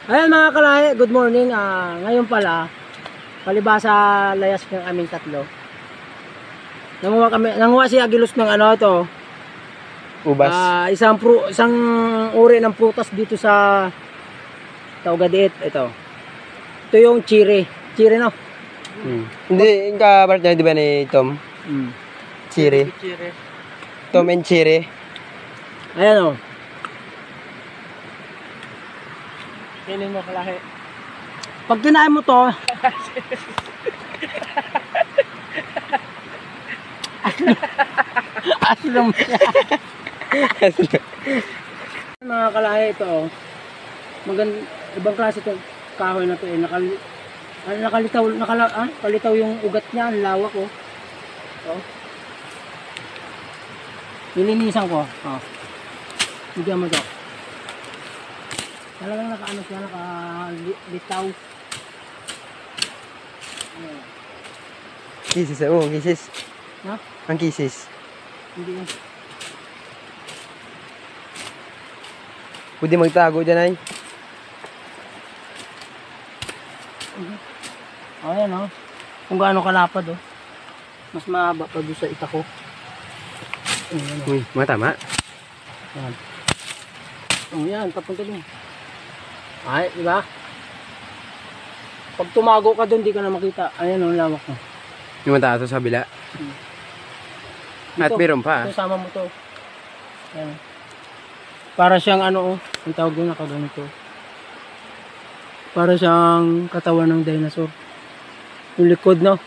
Ayan mga kalahi, good morning. Ngayon pala, palibasa layas ng aming tatlo. Nanguha si Agilos ng ano ito. Ubas. Isang uri ng prutas dito sa Taugadiit. Ito yung cherry. Cherry no? Hindi, yung kapartner di ba ni Tom? Cherry. Tom and Cherry. Ayan o. Kinin mo kalahi. Pag kinain mo to, aslam mga kalahi ito oh. Ibang klase itong kahoy na to eh. Nakalitaw yung ugat niya, ang lawak oh. Oh. Nilinisan ko. Oh. Bigyan mo to. Talagang nakaano siya, nakalitaw. Kisis, oo, kisis. Ha? Ang kisis. Hindi yun. Pwede magtago dyan ay. Ayan oh. Kung gaano kalapad oh. Mas mahaba pa doon sa itako. Ayan oh. Uy, matama. Ayan. Oh, yan, papunta doon. Ay, di ba? Pag tumago ka doon, di ka na makita. Ayan oh, lawak mo. Yung mataas sa kabila. At meron pa. Ito, sama mo to. Ayan. Para siyang ano oh, ang tawag doon nakaganito. Para siyang katawan ng dinosaur. Yung likod no.